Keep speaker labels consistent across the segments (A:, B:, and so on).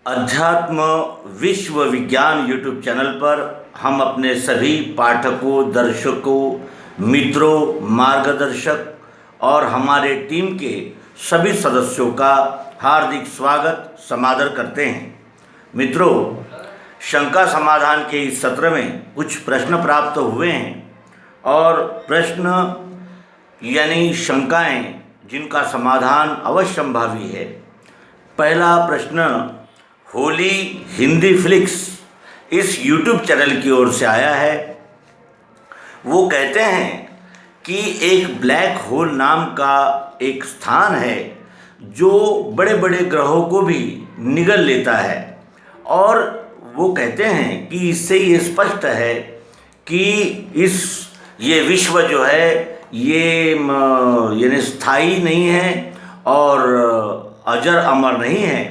A: अध्यात्म विश्व विज्ञान यूट्यूब चैनल पर हम अपने सभी पाठकों, दर्शकों, मित्रों, मार्गदर्शक और हमारे टीम के सभी सदस्यों का हार्दिक स्वागत समादर करते हैं। मित्रों, शंका समाधान के इस सत्र में कुछ प्रश्न प्राप्त हुए हैं और प्रश्न यानी शंकाएं जिनका समाधान अवश्यंभावी है। पहला प्रश्न होली हिंदी फ्लिक्स इस यूट्यूब चैनल की ओर से आया है। वो कहते हैं कि एक ब्लैक होल नाम का एक स्थान है जो बड़े बड़े ग्रहों को भी निगल लेता है और वो कहते हैं कि इससे ये स्पष्ट है कि ये विश्व जो है ये यानी स्थायी नहीं है और अजर अमर नहीं है,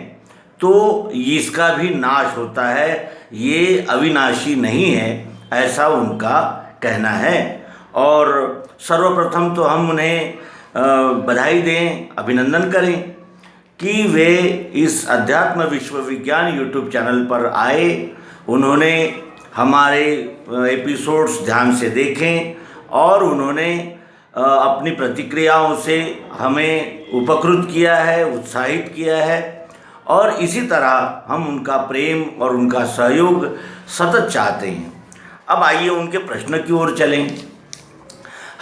A: तो इसका भी नाश होता है, ये अविनाशी नहीं है, ऐसा उनका कहना है। और सर्वप्रथम तो हम उन्हें बधाई दें, अभिनंदन करें कि वे इस अध्यात्म विश्व विज्ञान यूट्यूब चैनल पर आए, उन्होंने हमारे एपिसोड्स ध्यान से देखें और उन्होंने अपनी प्रतिक्रियाओं से हमें उपकृत किया है, उत्साहित किया है और इसी तरह हम उनका प्रेम और उनका सहयोग सतत चाहते हैं। अब आइए उनके प्रश्न की ओर चलें।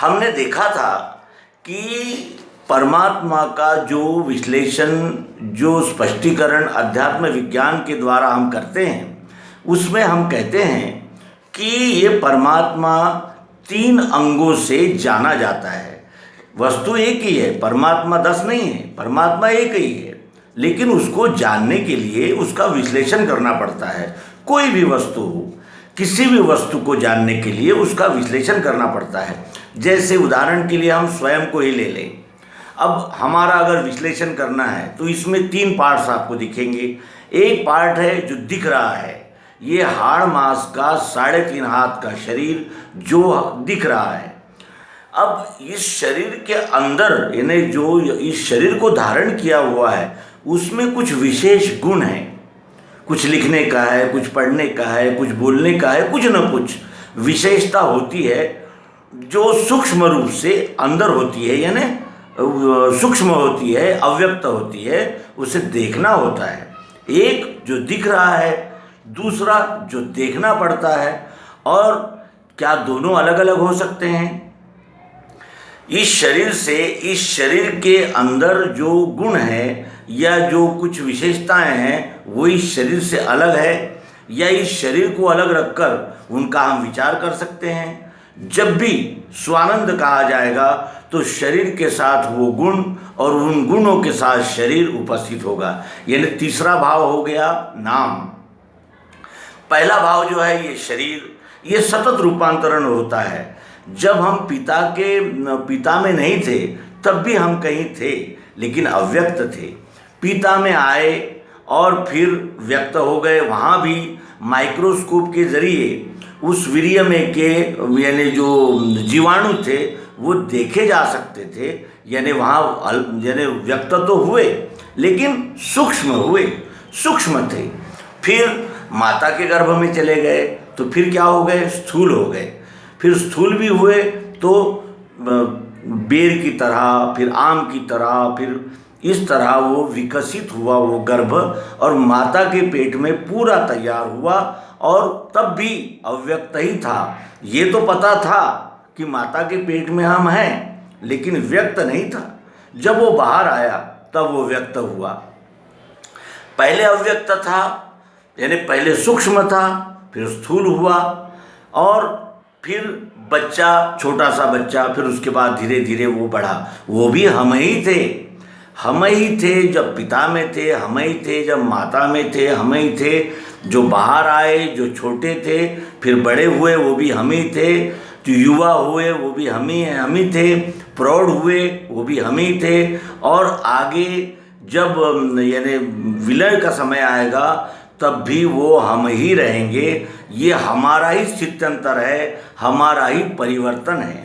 A: हमने देखा था कि परमात्मा का जो विश्लेषण, जो स्पष्टीकरण अध्यात्म विज्ञान के द्वारा हम करते हैं, उसमें हम कहते हैं कि ये परमात्मा 3 अंगों से जाना जाता है। वस्तु एक ही है, परमात्मा 10 नहीं है, परमात्मा एक ही है, लेकिन उसको जानने के लिए उसका विश्लेषण करना पड़ता है। कोई भी वस्तु हो, किसी भी वस्तु को जानने के लिए उसका विश्लेषण करना पड़ता है। जैसे उदाहरण के लिए हम स्वयं को ही ले लें। अब हमारा अगर विश्लेषण करना है तो इसमें 3 पार्ट्स आपको दिखेंगे। एक पार्ट है जो दिख रहा है, ये हाड़ मांस का 3.5 हाथ का शरीर जो दिख रहा है। अब इस शरीर के अंदर यानी जो इस शरीर को धारण किया हुआ है उसमें कुछ विशेष गुण हैं, कुछ लिखने का है, कुछ पढ़ने का है, कुछ बोलने का है, कुछ न कुछ विशेषता होती है जो सूक्ष्म रूप से अंदर होती है, यानी सूक्ष्म होती है, अव्यक्त होती है, उसे देखना होता है। एक जो दिख रहा है, दूसरा जो देखना पड़ता है। और क्या दोनों अलग अलग हो सकते हैं? इस शरीर से, इस शरीर के अंदर जो गुण है या जो कुछ विशेषताएं हैं वो इस शरीर से अलग है, या इस शरीर को अलग रखकर उनका हम विचार कर सकते हैं। जब भी स्वानंद कहा जाएगा तो शरीर के साथ वो गुण और उन गुणों के साथ शरीर उपस्थित होगा, यानी तीसरा भाव हो गया नाम। पहला भाव जो है ये शरीर, ये सतत रूपांतरण होता है। जब हम पिता में नहीं थे तब भी हम कहीं थे, लेकिन अव्यक्त थे। पिता में आए और फिर व्यक्त हो गए, वहाँ भी माइक्रोस्कोप के जरिए उस वीर्य में के यानी जो जीवाणु थे वो देखे जा सकते थे, यानी वहाँ यानी व्यक्त तो हुए लेकिन सूक्ष्म हुए, सूक्ष्म थे। फिर माता के गर्भ में चले गए तो फिर क्या हो गए? स्थूल हो गए। फिर स्थूल भी हुए तो बेर की तरह, फिर आम की तरह, फिर इस तरह वो विकसित हुआ वो गर्भ, और माता के पेट में पूरा तैयार हुआ और तब भी अव्यक्त ही था। ये तो पता था कि माता के पेट में हम हैं, लेकिन व्यक्त नहीं था। जब वो बाहर आया तब वो व्यक्त हुआ। पहले अव्यक्त था, यानी पहले सूक्ष्म था, फिर स्थूल हुआ और फिर बच्चा, छोटा सा बच्चा, फिर उसके बाद धीरे धीरे वो बढ़ा। वो भी हम ही थे, हम ही थे जब पिता में थे, हम ही थे जब माता में थे, हम ही थे जो बाहर आए, जो छोटे थे, फिर बड़े हुए वो भी हम ही थे, जो युवा हुए वो भी हम ही थे, प्रौढ़ हुए वो भी हम ही थे, और आगे जब यानी विलय का समय आएगा तब भी वो हम ही रहेंगे। ये हमारा ही स्थित्यंतर है, हमारा ही परिवर्तन है।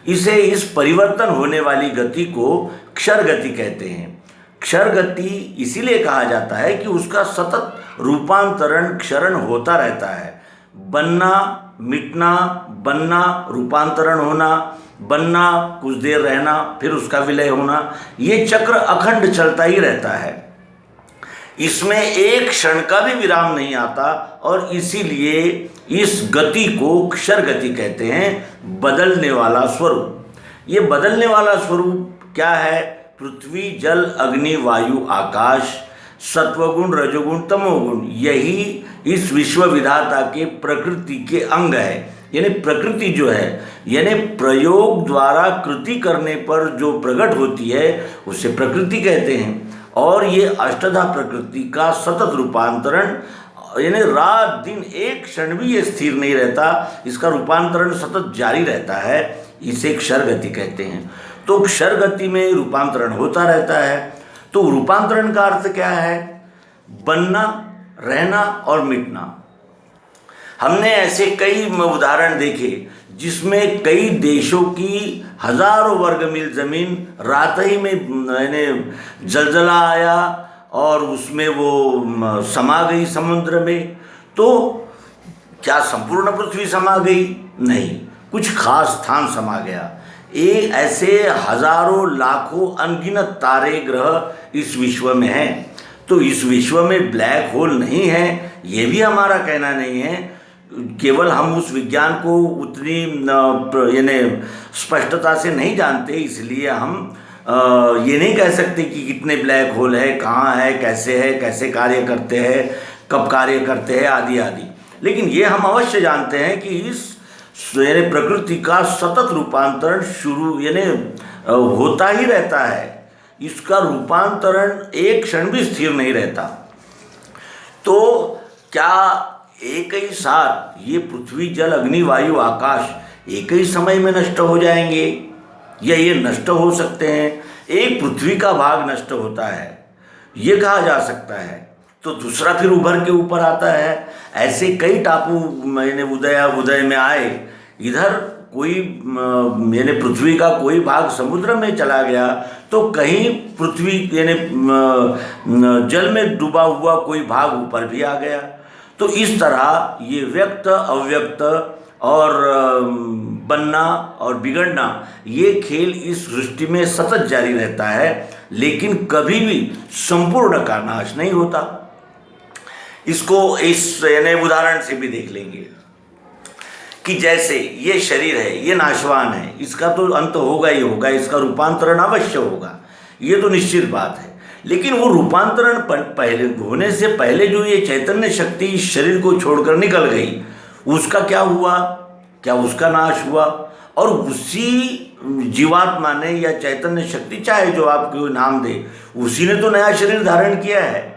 A: इस परिवर्तन होने वाली गति को क्षर गति कहते हैं। क्षर गति इसीलिए कहा जाता है कि उसका सतत रूपांतरण क्षरण होता रहता है। बनना, मिटना, बनना, रूपांतरण होना, बनना, कुछ देर रहना, फिर उसका विलय होना, ये चक्र अखंड चलता ही रहता है। इसमें एक क्षण का भी विराम नहीं आता और इसीलिए इस गति को क्षर गति कहते हैं, बदलने वाला स्वरूप। ये बदलने वाला स्वरूप क्या है? पृथ्वी, जल, अग्नि, वायु, आकाश, सत्वगुण, रजोगुण, तमोगुण, यही इस विश्व विधाता के प्रकृति के अंग है। यानी प्रकृति जो है, यानी प्रयोग द्वारा कृति करने पर जो प्रकट होती है उसे प्रकृति कहते हैं। और ये अष्टधा प्रकृति का सतत रूपांतरण, यानी रात दिन एक क्षण भी ये स्थिर नहीं रहता, इसका रूपांतरण सतत जारी रहता है, इसे क्षर गति कहते हैं। तो क्षर गति में रूपांतरण होता रहता है। तो रूपांतरण का अर्थ क्या है? बनना, रहना और मिटना। हमने ऐसे कई उदाहरण देखे जिसमें कई देशों की हजारों वर्ग मील जमीन रात ही में यानी जलजला आया और उसमें वो समा गई समुद्र में। तो क्या संपूर्ण पृथ्वी समा गई? नहीं, कुछ खास स्थान समा गया। ये ऐसे हजारों लाखों अनगिनत तारे ग्रह इस विश्व में हैं। तो इस विश्व में ब्लैक होल नहीं है, ये भी हमारा कहना नहीं है। केवल हम उस विज्ञान को उतनी यानी स्पष्टता से नहीं जानते, इसलिए हम ये नहीं कह सकते कि कितने ब्लैक होल है, कहाँ है, कैसे कार्य करते हैं, कब कार्य करते हैं, आदि आदि। लेकिन ये हम अवश्य जानते हैं कि इस यानी प्रकृति का सतत रूपांतरण शुरू यानी होता ही रहता है। इसका रूपांतरण एक क्षण भी स्थिर नहीं रहता। तो क्या एक ही साथ ये पृथ्वी, जल, अग्नि, वायु, आकाश एक ही समय में नष्ट हो जाएंगे या ये नष्ट हो सकते हैं? एक पृथ्वी का भाग नष्ट होता है ये कहा जा सकता है, तो दूसरा फिर उभर के ऊपर आता है। ऐसे कई टापू मैंने उदय में आए, इधर कोई यानी पृथ्वी का कोई भाग समुद्र में चला गया तो कहीं पृथ्वी यानी जल में डूबा हुआ कोई भाग ऊपर भी आ गया। तो इस तरह ये व्यक्त, अव्यक्त और बनना और बिगड़ना, ये खेल इस सृष्टि में सतत जारी रहता है, लेकिन कभी भी संपूर्ण का नाश नहीं होता। इसको इस यानी उदाहरण से भी देख लेंगे कि जैसे ये शरीर है, ये नाशवान है, इसका तो अंत होगा ही होगा, इसका रूपांतरण अवश्य होगा, ये तो निश्चित बात है। लेकिन वो रूपांतरण पहले होने से पहले जो ये चैतन्य शक्ति इस शरीर को छोड़कर निकल गई, उसका क्या हुआ? क्या उसका नाश हुआ? और उसी जीवात्मा ने या चैतन्य शक्ति, चाहे जो आपको नाम दे, उसी ने तो नया शरीर धारण किया है,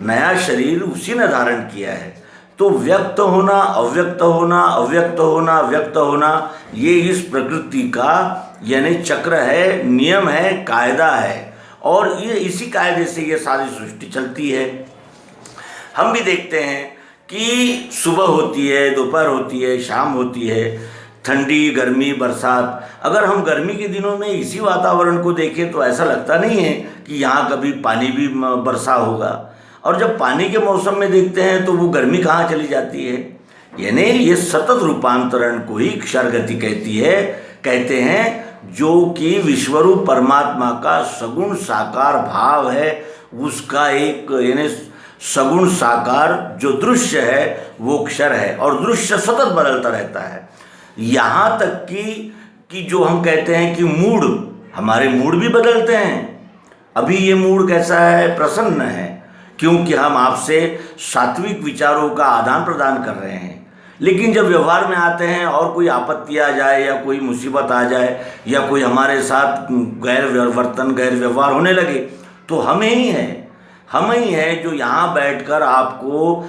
A: नया शरीर उसी ने धारण किया है। तो व्यक्त होना, अव्यक्त होना, अव्यक्त होना, व्यक्त होना, ये इस प्रकृति का यानी चक्र है, नियम है, कायदा है, और ये इसी कायदे से ये सारी सृष्टि चलती है। हम भी देखते हैं कि सुबह होती है, दोपहर होती है, शाम होती है, ठंडी, गर्मी, बरसात। अगर हम गर्मी के दिनों में इसी वातावरण को देखें तो ऐसा लगता नहीं है कि यहाँ कभी पानी भी बरसा होगा, और जब पानी के मौसम में देखते हैं तो वो गर्मी कहाँ चली जाती है। यानी ये सतत रूपांतरण को ही क्षर गति कहते हैं, जो कि विश्वरूप परमात्मा का सगुण साकार भाव है, उसका एक यानी सगुण साकार जो दृश्य है वो क्षर है, और दृश्य सतत बदलता रहता है। यहाँ तक कि जो हम कहते हैं कि मूड, हमारे मूड भी बदलते हैं। अभी ये मूड कैसा है? प्रसन्न है, क्योंकि हम आपसे सात्विक विचारों का आदान प्रदान कर रहे हैं। लेकिन जब व्यवहार में आते हैं और कोई आपत्ति आ जाए या कोई मुसीबत आ जाए या कोई हमारे साथ गैर व्यवहार होने लगे, तो हम ही हैं जो यहाँ बैठकर आपको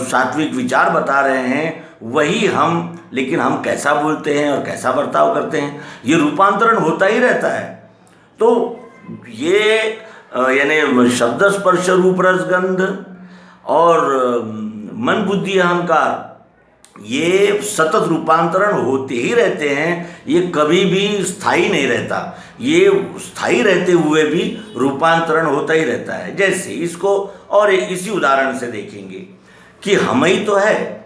A: सात्विक विचार बता रहे हैं, वही हम। लेकिन हम कैसा बोलते हैं और कैसा बर्ताव करते हैं, ये रूपांतरण होता ही रहता है। तो ये यानी शब्द, स्पर्श, रूप, रस, गंध और मन, बुद्धि, अहंकार, ये सतत रूपांतरण होते ही रहते हैं, ये कभी भी स्थायी नहीं रहता। ये स्थायी रहते हुए भी रूपांतरण होता ही रहता है। जैसे इसको और इसी उदाहरण से देखेंगे कि हम ही तो है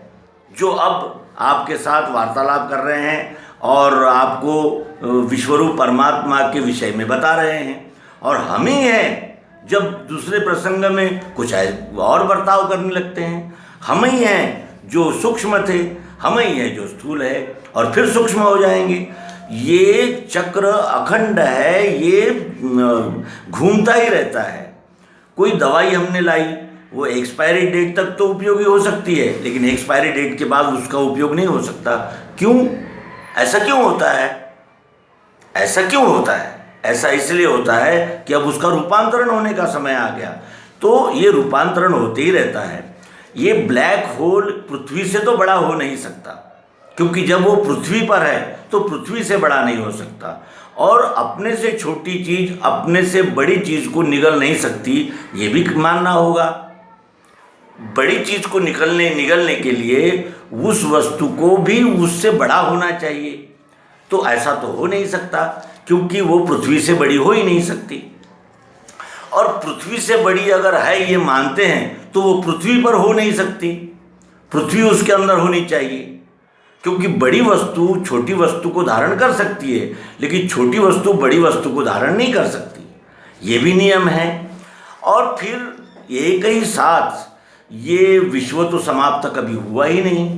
A: जो अब आपके साथ वार्तालाप कर रहे हैं और आपको विश्वरूप परमात्मा के विषय में बता रहे हैं, और हम ही हैं जब दूसरे प्रसंग में कुछ और बर्ताव करने लगते हैं। हम ही हैं जो सूक्ष्म थे, हम ही हैं जो स्थूल है और फिर सूक्ष्म हो जाएंगे। ये चक्र अखंड है, ये घूमता ही रहता है। कोई दवाई हमने लाई, वो एक्सपायरी डेट तक तो उपयोगी हो सकती है, लेकिन एक्सपायरी डेट के बाद उसका उपयोग नहीं हो सकता। क्यों? ऐसा क्यों होता है? ऐसा क्यों होता है? ऐसा इसलिए होता है कि अब उसका रूपांतरण होने का समय आ गया। तो ये रूपांतरण होते ही रहता है। ये ब्लैक होल पृथ्वी से तो बड़ा हो नहीं सकता, क्योंकि जब वो पृथ्वी पर है तो पृथ्वी से बड़ा नहीं हो सकता, और अपने से छोटी चीज़ अपने से बड़ी चीज़ को निगल नहीं सकती, ये भी मानना होगा। बड़ी चीज़ को निगलने के लिए उस वस्तु को भी उससे बड़ा होना चाहिए। तो ऐसा तो हो नहीं सकता, क्योंकि वो पृथ्वी से बड़ी हो ही नहीं सकती। और पृथ्वी से बड़ी अगर है ये मानते हैं तो वो पृथ्वी पर हो नहीं सकती, पृथ्वी उसके अंदर होनी चाहिए। क्योंकि बड़ी वस्तु छोटी वस्तु को धारण कर सकती है, लेकिन छोटी वस्तु बड़ी वस्तु को धारण नहीं कर सकती, ये भी नियम है। और फिर एक ही साथ ये विश्व तो समाप्त कभी हुआ ही नहीं,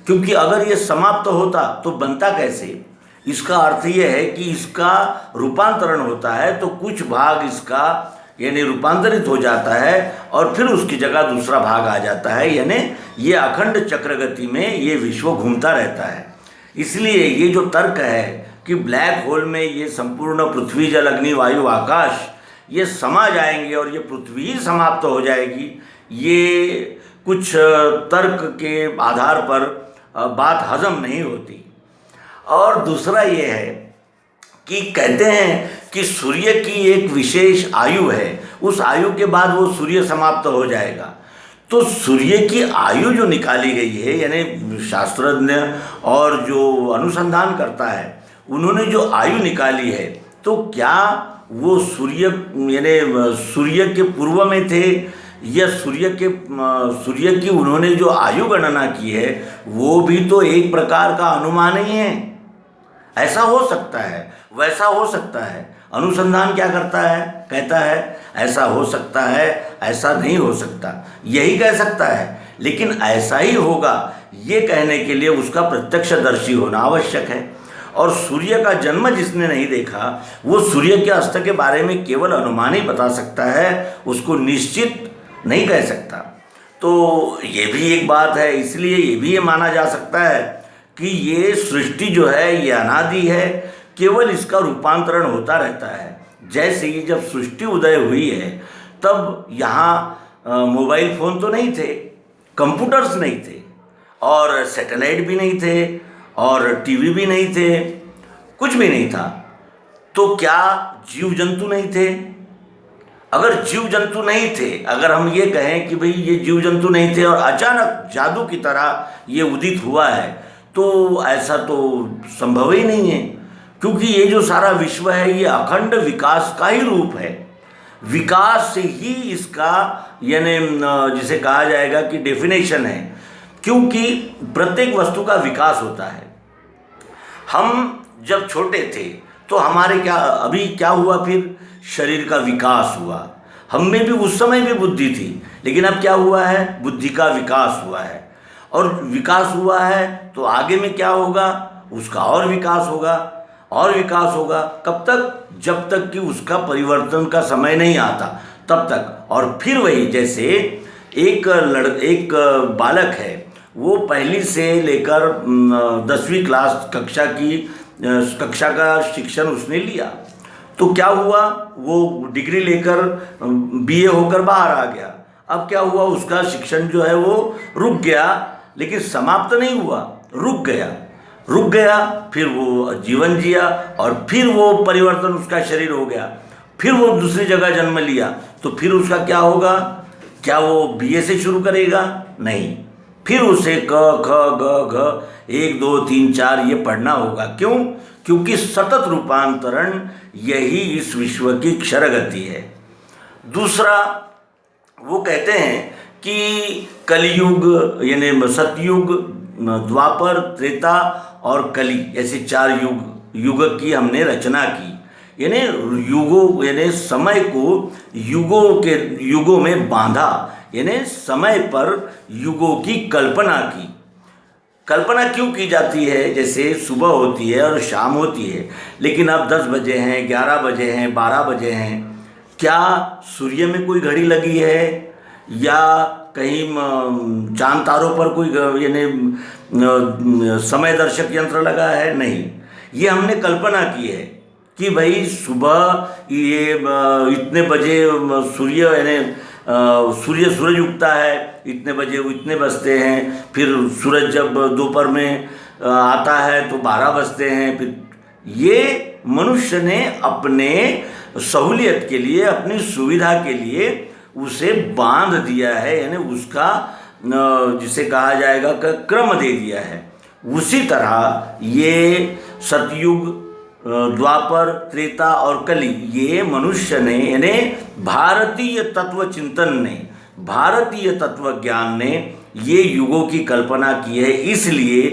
A: क्योंकि अगर ये समाप्त होता तो बनता कैसे? इसका अर्थ ये है कि इसका रूपांतरण होता है, तो कुछ भाग इसका यानी रूपांतरित हो जाता है और फिर उसकी जगह दूसरा भाग आ जाता है, यानी ये अखंड चक्रगति में ये विश्व घूमता रहता है। इसलिए ये जो तर्क है कि ब्लैक होल में ये संपूर्ण पृथ्वी जल अग्नि वायु आकाश ये समा जाएंगे और ये पृथ्वी ही समाप्त हो जाएगी, ये कुछ तर्क के आधार पर बात हजम नहीं होती। और दूसरा ये है कि कहते हैं कि सूर्य की एक विशेष आयु है, उस आयु के बाद वो सूर्य समाप्त हो जाएगा। तो सूर्य की आयु जो निकाली गई है, यानी शास्त्रज्ञ और जो अनुसंधान करता है उन्होंने जो आयु निकाली है, तो क्या वो सूर्य यानी सूर्य के पूर्व में थे या सूर्य की उन्होंने जो आयु गणना की है वो भी तो एक प्रकार का अनुमान ही है। ऐसा हो सकता है, वैसा हो सकता है। अनुसंधान क्या करता है? कहता है ऐसा हो सकता है, ऐसा नहीं हो सकता, यही कह सकता है। लेकिन ऐसा ही होगा ये कहने के लिए उसका प्रत्यक्षदर्शी होना आवश्यक है। और सूर्य का जन्म जिसने नहीं देखा वो सूर्य के अस्त के बारे में केवल अनुमान ही बता सकता है, उसको निश्चित नहीं कह सकता। तो ये भी एक बात है। इसलिए ये भी ये माना जा सकता है कि ये सृष्टि जो है ये अनादि है, केवल इसका रूपांतरण होता रहता है। जैसे ही जब सृष्टि उदय हुई है तब यहाँ मोबाइल फ़ोन तो नहीं थे, कंप्यूटर्स नहीं थे, और सैटेलाइट भी नहीं थे, और टीवी भी नहीं थे, कुछ भी नहीं था। तो क्या जीव जंतु नहीं थे? अगर जीव जंतु नहीं थे, अगर हम ये कहें कि भाई ये जीव जंतु नहीं थे और अचानक जादू की तरह ये उदित हुआ है, तो ऐसा तो संभव ही नहीं है। क्योंकि ये जो सारा विश्व है ये अखंड विकास का ही रूप है। विकास से ही इसका यानी जिसे कहा जाएगा कि डेफिनेशन है, क्योंकि प्रत्येक वस्तु का विकास होता है। हम जब छोटे थे तो हमारे अभी क्या हुआ? फिर शरीर का विकास हुआ। हम में भी उस समय भी बुद्धि थी, लेकिन अब क्या हुआ है? बुद्धि का विकास हुआ है। और विकास हुआ है तो आगे में क्या होगा? उसका और विकास होगा, और विकास होगा। कब तक? जब तक कि उसका परिवर्तन का समय नहीं आता तब तक। और फिर वही, जैसे एक बालक है, वो पहली से लेकर 10वीं कक्षा का शिक्षण उसने लिया, तो क्या हुआ? वो डिग्री लेकर BA होकर बाहर आ गया। अब क्या हुआ? उसका शिक्षण जो है वो रुक गया, लेकिन समाप्त नहीं हुआ, रुक गया। फिर वो जीवन जिया और फिर वो परिवर्तन उसका शरीर हो गया, फिर वो दूसरी जगह जन्म लिया, तो फिर उसका क्या होगा? क्या वो BA से शुरू करेगा? नहीं, फिर उसे क ख ग घ 1 2 3 4 ये पढ़ना होगा। क्यों? क्योंकि सतत रूपांतरण यही इस विश्व की क्षर गति है। दूसरा, वो कहते हैं कि कलयुग यानी सतयुग, द्वापर, त्रेता और कली ऐसे 4 युग की हमने रचना की। यानी युगों यानी समय को युगों में बांधा, यानी समय पर युगों की कल्पना की। कल्पना क्यों की जाती है? जैसे सुबह होती है और शाम होती है, लेकिन अब 10 बजे हैं, 11 बजे हैं, 12 बजे हैं। क्या सूर्य में कोई घड़ी लगी है या कहीं चांद तारों पर कोई यानी समय दर्शक यंत्र लगा है? नहीं, ये हमने कल्पना की है कि भाई सुबह ये इतने बजे सूर्य यानी सूरज उगता है, इतने बजे वो इतने बजते हैं, फिर सूरज जब दोपहर में आता है तो 12 बजते हैं। फिर ये मनुष्य ने अपने सहूलियत के लिए, अपनी सुविधा के लिए उसे बांध दिया है, यानी उसका जिसे कहा जाएगा क्रम दे दिया है। उसी तरह ये सतयुग, द्वापर, त्रेता और कली, ये मनुष्य ने यानी भारतीय तत्व चिंतन ने, भारतीय तत्व ज्ञान ने ये युगों की कल्पना की है, इसलिए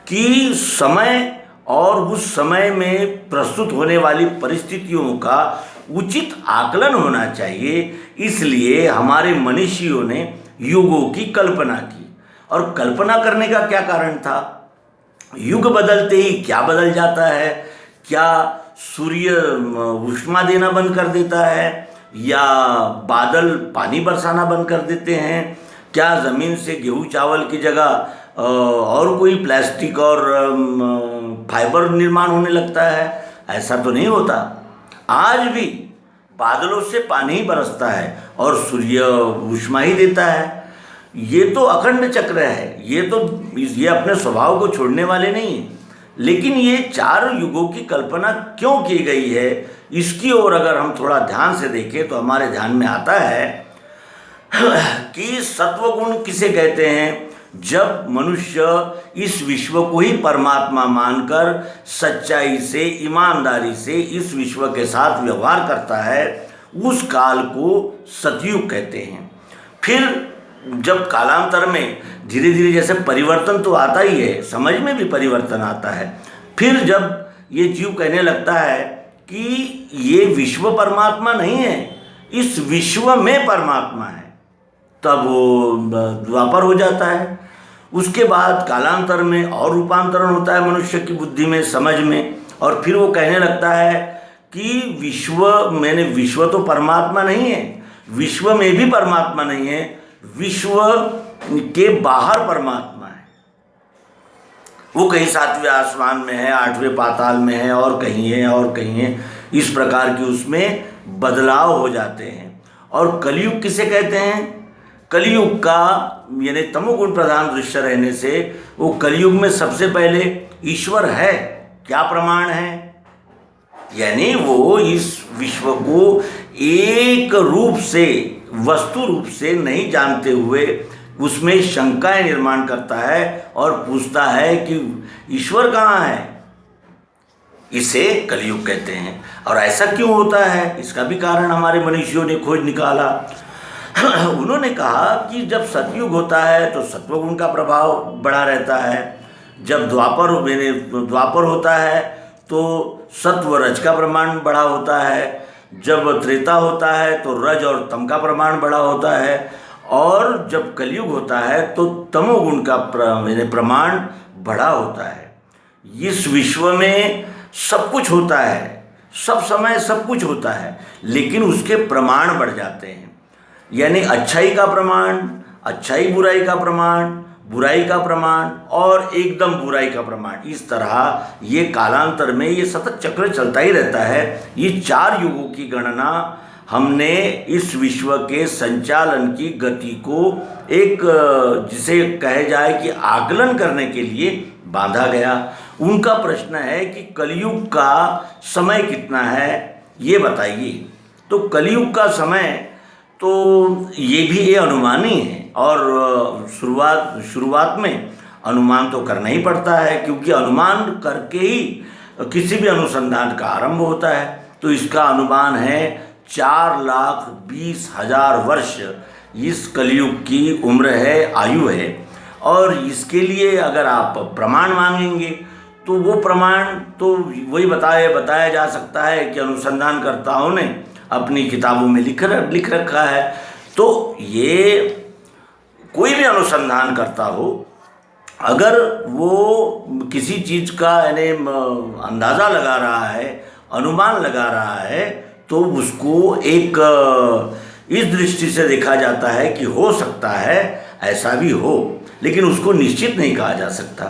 A: कि समय और उस समय में प्रस्तुत होने वाली परिस्थितियों का उचित आकलन होना चाहिए। इसलिए हमारे मनीषियों ने युगों की कल्पना की। और कल्पना करने का क्या कारण था? युग बदलते ही क्या बदल जाता है? क्या सूर्य ऊष्मा देना बंद कर देता है, या बादल पानी बरसाना बंद कर देते हैं? क्या ज़मीन से गेहूँ चावल की जगह और कोई प्लास्टिक और फाइबर निर्माण होने लगता है? ऐसा तो नहीं होता। आज भी बादलों से पानी ही बरसता है और सूर्य ऊष्मा ही देता है। ये तो अखंड चक्र है, ये अपने स्वभाव को छोड़ने वाले नहीं हैं। लेकिन ये 4 युगों की कल्पना क्यों की गई है, इसकी ओर अगर हम थोड़ा ध्यान से देखें तो हमारे ध्यान में आता है कि सत्वगुण किसे कहते हैं? जब मनुष्य इस विश्व को ही परमात्मा मानकर सच्चाई से, ईमानदारी से इस विश्व के साथ व्यवहार करता है, उस काल को सतयुग कहते हैं। फिर जब कालांतर में धीरे धीरे जैसे परिवर्तन तो आता ही है, समझ में भी परिवर्तन आता है। फिर जब ये जीव कहने लगता है कि ये विश्व परमात्मा नहीं है, इस विश्व में परमात्मा है, तब वो द्वापर हो जाता है। उसके बाद कालांतर में और रूपांतरण होता है मनुष्य की बुद्धि में, समझ में, और फिर वो कहने लगता है कि विश्व तो परमात्मा नहीं है, विश्व में भी परमात्मा नहीं है, विश्व के बाहर परमात्मा है। वो कहीं 7वें आसमान में है, 8वें पाताल में है, और कहीं है और कहीं है। इस प्रकार की उसमें बदलाव हो जाते हैं। और कलयुग किसे कहते हैं? कलयुग का यानी तमोगुण प्रधान दृश्य रहने से वो कलयुग में सबसे पहले ईश्वर है। क्या प्रमाण है? यानी वो इस विश्व को एक रूप से, वस्तु रूप से नहीं जानते हुए उसमें शंकाएं निर्माण करता है और पूछता है कि ईश्वर कहाँ है। इसे कलयुग कहते हैं। और ऐसा क्यों होता है, इसका भी कारण हमारे मनीषियों ने खोज निकाला। उन्होंने कहा कि जब सतयुग होता है तो सत्वगुण का प्रभाव बढ़ा रहता है, जब द्वापर होता है तो सत्व रज का प्रमाण बढ़ा होता है, जब त्रेता होता है तो रज और तम का प्रमाण बढ़ा होता है, और जब कलयुग होता है तो तमोगुण का प्रमाण बढ़ा होता है। इस विश्व में सब कुछ होता है, सब समय सब कुछ होता है, लेकिन उसके प्रमाण बढ़ जाते हैं। यानी अच्छाई का प्रमाण, अच्छाई बुराई का प्रमाण, बुराई का प्रमाण और एकदम बुराई का प्रमाण। इस तरह ये कालांतर में ये सतत चक्र चलता ही रहता है। ये 4 युगों की गणना हमने इस विश्व के संचालन की गति को एक जिसे कहे जाए कि आकलन करने के लिए बांधा गया। उनका प्रश्न है कि कलयुग का समय कितना है, ये बताइए। तो कलयुग का समय तो ये भी अनुमानी है, और शुरुआत में अनुमान तो करना ही पड़ता है, क्योंकि अनुमान करके ही किसी भी अनुसंधान का आरंभ होता है। तो इसका अनुमान है 4,20,000 वर्ष इस कलयुग की उम्र है, आयु है। और इसके लिए अगर आप प्रमाण मांगेंगे तो वो प्रमाण तो वही बताया जा सकता है कि अनुसंधानकर्ताओं ने अपनी किताबों में लिख रखा है। तो ये कोई भी अनुसंधान करता हो, अगर वो किसी चीज़ का यानी अंदाज़ा लगा रहा है, अनुमान लगा रहा है, तो उसको एक इस दृष्टि से देखा जाता है कि हो सकता है ऐसा भी हो, लेकिन उसको निश्चित नहीं कहा जा सकता।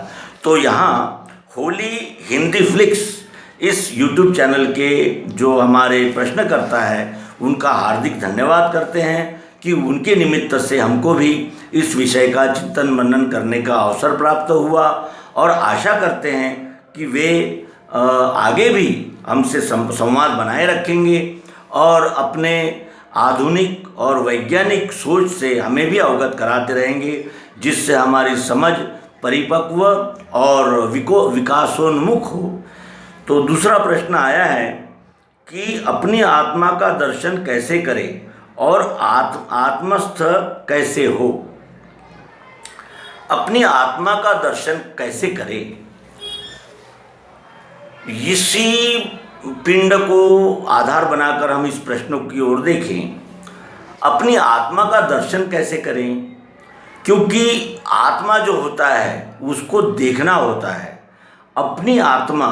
A: तो यहाँ होली हिंदी फ्लिक्स इस YouTube चैनल के जो हमारे प्रश्नकर्ता है उनका हार्दिक धन्यवाद करते हैं कि उनके निमित्त से हमको भी इस विषय का चिंतन मनन करने का अवसर प्राप्त हुआ, और आशा करते हैं कि वे आगे भी हमसे संवाद बनाए रखेंगे और अपने आधुनिक और वैज्ञानिक सोच से हमें भी अवगत कराते रहेंगे, जिससे हमारी समझ परिपक्व और विकासोन्मुख हो। तो दूसरा प्रश्न आया है कि अपनी आत्मा का दर्शन कैसे करें और आत्मस्थ कैसे हो। अपनी आत्मा का दर्शन कैसे करें, इसी पिंड को आधार बनाकर हम इस प्रश्न की ओर देखें। अपनी आत्मा का दर्शन कैसे करें, क्योंकि आत्मा जो होता है उसको देखना होता है। अपनी आत्मा,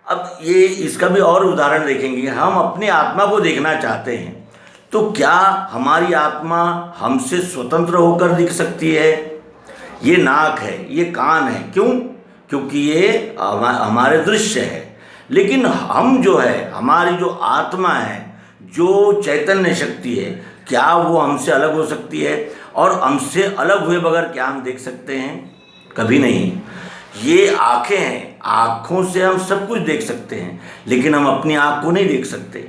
A: अब ये इसका भी और उदाहरण देखेंगे। हम अपनी आत्मा को देखना चाहते हैं, तो क्या हमारी आत्मा हमसे स्वतंत्र होकर दिख सकती है? ये नाक है, ये कान है, क्यों? क्योंकि ये हमारे दृश्य है। लेकिन हम जो है, हमारी जो आत्मा है, जो चैतन्य शक्ति है, क्या वो हमसे अलग हो सकती है? और हमसे अलग हुए बगैर क्या हम देख सकते हैं? कभी नहीं। ये आँखें हैं, आँखों से हम सब कुछ देख सकते हैं, लेकिन हम अपनी आँख को नहीं देख सकते।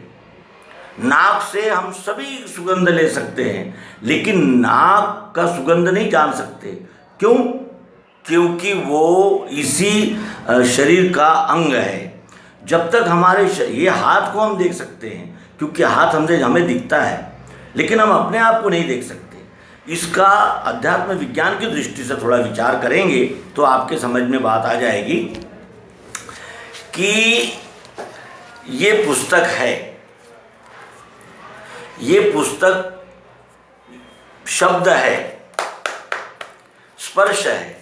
A: नाक से हम सभी सुगंध ले सकते हैं, लेकिन नाक का सुगंध नहीं जान सकते। क्यों? क्योंकि वो इसी शरीर का अंग है। जब तक ये हाथ को हम देख सकते हैं, क्योंकि हाथ हमें दिखता है, लेकिन हम अपने आप को नहीं देख सकते। इसका अध्यात्म विज्ञान की दृष्टि से थोड़ा विचार करेंगे तो आपके समझ में बात आ जाएगी कि ये पुस्तक है, ये पुस्तक शब्द है, स्पर्श है,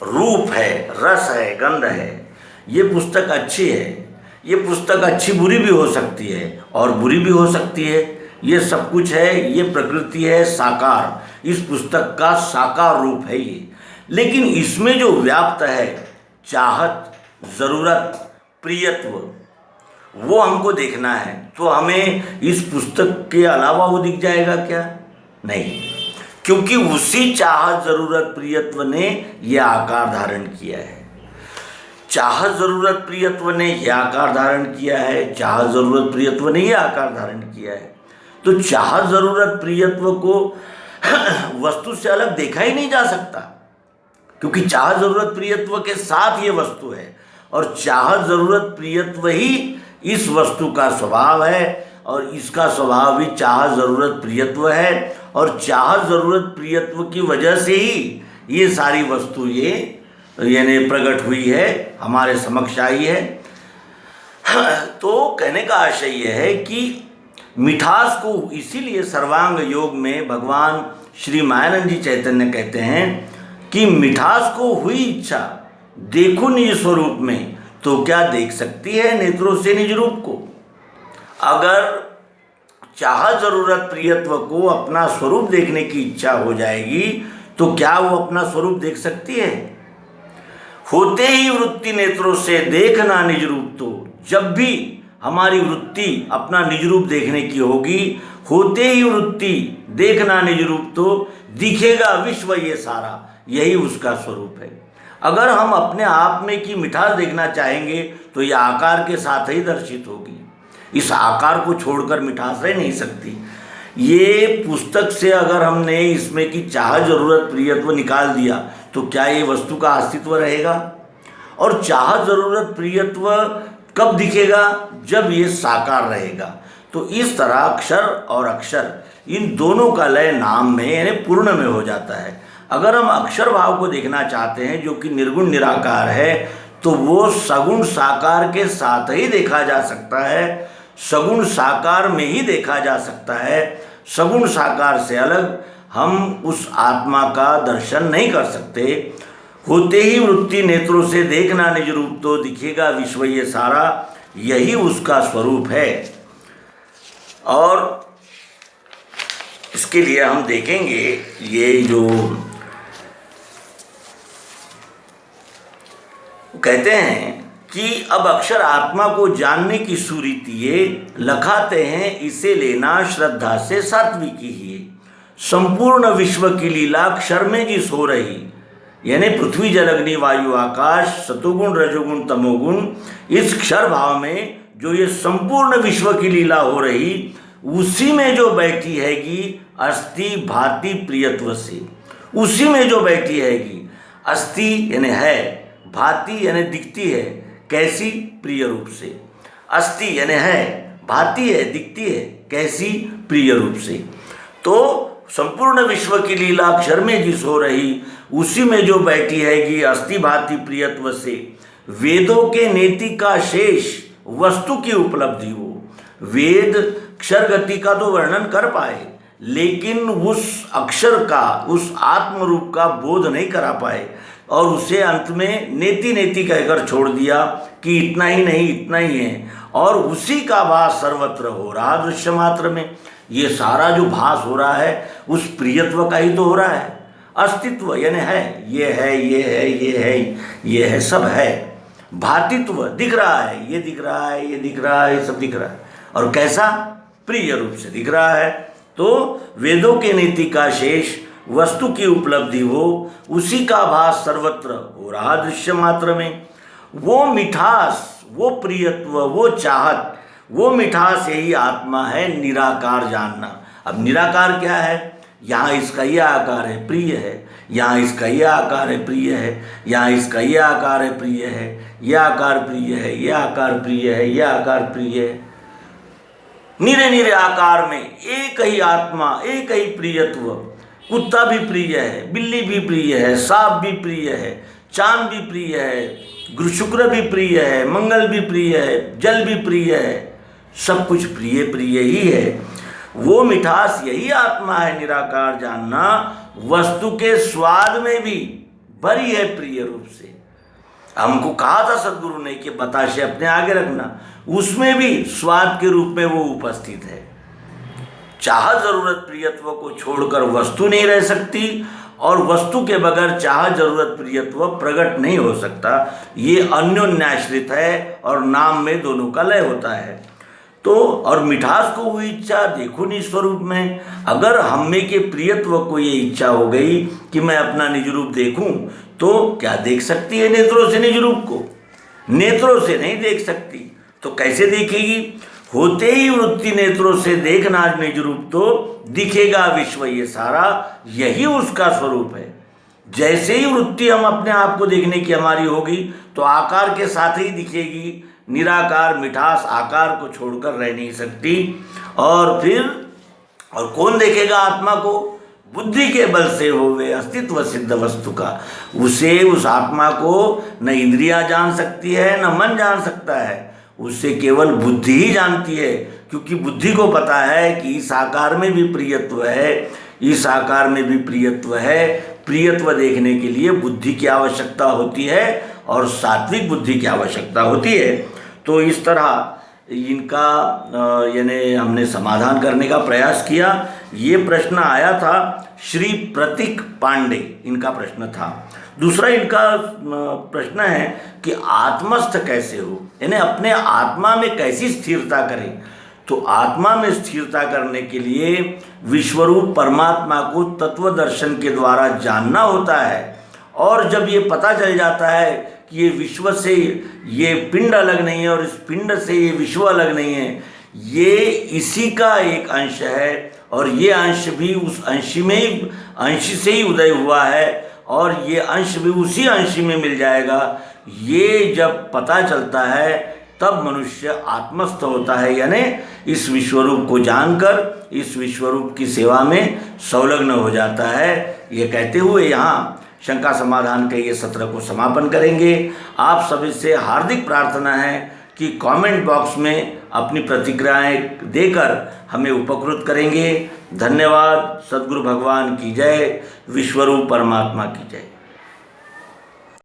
A: रूप है, रस है, गंध है। ये पुस्तक अच्छी है, ये पुस्तक अच्छी बुरी भी हो सकती है और बुरी भी हो सकती है। ये सब कुछ है, ये प्रकृति है साकार, इस पुस्तक का साकार रूप है ये। लेकिन इसमें जो व्याप्त है चाहत, ज़रूरत, प्रियत्व, वो हमको देखना है। तो हमें इस पुस्तक के अलावा वो दिख जाएगा क्या? नहीं, क्योंकि उसी चाहत, ज़रूरत, प्रियत्व ने यह आकार धारण किया है। चाहत, ज़रूरत, प्रियत्व ने यह आकार धारण किया है, चाहत, ज़रूरत, प्रियत्व ने यह आकार धारण किया है। तो चाहत, ज़रूरत, प्रियत्व को वस्तु से अलग देखा ही नहीं जा सकता, क्योंकि चाहत, ज़रूरत, प्रियत्व के साथ ये वस्तु है, और चाहत, ज़रूरत, प्रियत्व ही इस वस्तु का स्वभाव है, और इसका स्वभाव भी चाहत, ज़रूरत, प्रियत्व है। और चाहत, ज़रूरत, प्रियत्व की वजह से ही ये सारी वस्तु यानी प्रकट हुई है, हमारे समक्ष आई है। तो कहने का आशय यह है कि मिठास को इसीलिए सर्वांग योग में भगवान श्री मायानंद जी चैतन्य कहते हैं कि मिठास को हुई इच्छा देखो निज स्वरूप में, तो क्या देख सकती है नेत्रों से निज रूप को। अगर चाहत, ज़रूरत, प्रियत्व को अपना स्वरूप देखने की इच्छा हो जाएगी, तो क्या वो अपना स्वरूप देख सकती है? होते ही वृत्ति नेत्रों से देखना निज रूप, तो जब भी हमारी वृत्ति अपना निज रूप देखने की होगी, होते ही वृत्ति देखना निज रूप, तो दिखेगा विश्व ये सारा, यही उसका स्वरूप है। अगर हम अपने आप में की मिठास देखना चाहेंगे तो यह आकार के साथ ही दर्शित होगी। इस आकार को छोड़कर मिठास रह नहीं सकती। ये पुस्तक से अगर हमने इसमें की चाह जरूरत प्रियत्व निकाल दिया तो क्या ये वस्तु का अस्तित्व रहेगा? और चाह जरूरत प्रियत्व कब दिखेगा? जब ये साकार रहेगा। तो इस तरह अक्षर और अक्षर इन दोनों का लय नाम में यानी पूर्ण में हो जाता है। अगर हम अक्षर भाव को देखना चाहते हैं जो कि निर्गुण निराकार है, तो वो सगुण साकार के साथ ही देखा जा सकता है, सगुण साकार में ही देखा जा सकता है। सगुण साकार से अलग हम उस आत्मा का दर्शन नहीं कर सकते। होते ही वृत्ति नेत्रों से देखना निज रूप तो दिखेगा विश्व ये सारा, यही उसका स्वरूप है। और इसके लिए हम देखेंगे ये जो कहते हैं कि अब अक्षर आत्मा को जानने की सुरीति ये लखाते हैं, इसे लेना श्रद्धा से सात्विकी ही। संपूर्ण विश्व की लीला अक्षर में जिस हो रही, यानी पृथ्वी जल अग्नि वायु आकाश सतोगुण रजोगुण तमोगुण, इस क्षर भाव में जो ये संपूर्ण विश्व की लीला हो रही, उसी में जो बैठी हैगी अस्ति भाति प्रियत्व से, उसी में जो बैठी हैगी। अस्ति यानी है, भाति यानी दिखती है, कैसी? प्रिय रूप से। अस्ति यानी है, भाति है, दिखती है, कैसी? प्रिय रूप से। तो संपूर्ण विश्व की लीला अक्षर में जिस हो रही, उसी में जो बैठी हैगी अस्ति भाति प्रियत्व से। वेदों के नेति का शेष वस्तु की उपलब्धि हो। वेद अक्षर गति का तो वर्णन कर पाए, लेकिन उस अक्षर का, उस आत्म रूप का बोध नहीं करा पाए, और उसे अंत में नेति नेति कहकर छोड़ दिया कि इतना ही नहीं, इतना ही है। और उसी का भास सर्वत्र हो रहा दृश्य मात्र में। ये सारा जो भास हो रहा है उस प्रियत्व का ही तो हो रहा है। अस्तित्व यानी है, ये है, ये है, ये है, ये है, सब है। भातित्व दिख रहा है, ये दिख रहा है, ये दिख रहा है, ये सब दिख रहा है, और कैसा? प्रिय रूप से दिख रहा है। तो वेदों के नीति का शेष वस्तु की उपलब्धि हो, उसी का भास सर्वत्र हो रहा दृश्य मात्र में। वो मिठास, वो प्रियत्व, वो चाहत, वो मिठास यही आत्मा है निराकार जानना। अब निराकार क्या है? यहाँ इसका यह आकार है, प्रिय है, यहाँ इसका यह आकार है, प्रिय है, यहाँ इसका यह आकार है, प्रिय है, यह आकार प्रिय है, यह आकार प्रिय है, यह आकार प्रिय है। निरे निरे आकार में एक ही आत्मा, एक ही प्रियत्व। कुत्ता भी प्रिय है, बिल्ली भी प्रिय है, सांप भी प्रिय है, चांद भी प्रिय है, शुक्र भी प्रिय है, मंगल भी प्रिय है, जल भी प्रिय है, सब कुछ प्रिय प्रिय ही है। वो मिठास यही आत्मा है निराकार जानना। वस्तु के स्वाद में भी भरी है प्रिय रूप से। हमको कहा था सदगुरु ने कि बताशे अपने आगे रखना, उसमें भी स्वाद के रूप में वो उपस्थित है। चाह जरूरत प्रियत्व को छोड़कर वस्तु नहीं रह सकती, और वस्तु के बगैर चाह जरूरत प्रियत्व प्रकट नहीं हो सकता। ये अन्योन्याश्रित है और नाम में दोनों का लय होता है। तो और मिठास को हुई इच्छा देखो निज स्वरूप में। अगर हम में के प्रियत्व को ये इच्छा हो गई कि मैं अपना निज रूप देखूं, तो क्या देख सकती है नेत्रों से निज रूप को? नेत्रों से नहीं देख सकती। तो कैसे देखेगी? होते ही वृत्ति नेत्रों से देखना निज रूप तो दिखेगा विश्व ये सारा, यही उसका स्वरूप है। जैसे ही वृत्ति हम अपने आप को देखने की हमारी होगी, तो आकार के साथ ही दिखेगी। निराकार मिठास आकार को छोड़कर रह नहीं सकती। और फिर कौन देखेगा आत्मा को? बुद्धि के बल से होवे अस्तित्व सिद्ध वस्तु का। उसे, उस आत्मा को न इंद्रियां जान सकती है, न मन जान सकता है। उसे केवल बुद्धि ही जानती है, क्योंकि बुद्धि को पता है कि इस आकार में भी प्रियत्व है, इस आकार में भी प्रियत्व है। प्रियत्व देखने के लिए बुद्धि की आवश्यकता होती है और सात्विक बुद्धि की आवश्यकता होती है। तो इस तरह इनका यानी हमने समाधान करने का प्रयास किया। ये प्रश्न आया था श्री प्रतीक पांडे, इनका प्रश्न था। दूसरा इनका प्रश्न है कि आत्मस्थ कैसे हो, यानी अपने आत्मा में कैसी स्थिरता करें। तो आत्मा में स्थिरता करने के लिए विश्वरूप परमात्मा को तत्व दर्शन के द्वारा जानना होता है। और जब ये पता चल जाता है कि ये विश्व से ये पिंड अलग नहीं है और इस पिंड से ये विश्व अलग नहीं है, ये इसी का एक अंश है और ये अंश भी उस अंश से ही उदय हुआ है और ये अंश भी उसी अंश में मिल जाएगा। ये जब पता चलता है तब मनुष्य आत्मस्थ होता है, यानी इस विश्वरूप को जानकर इस विश्वरूप की सेवा में संलग्न हो जाता है। ये कहते हुए यहाँ शंका समाधान के ये सत्र को समापन करेंगे। आप सभी से हार्दिक प्रार्थना है कि कमेंट बॉक्स में अपनी प्रतिक्रियाएं देकर हमें उपकृत करेंगे। धन्यवाद। सद्गुरु भगवान की जय। विश्वरूप परमात्मा की जय।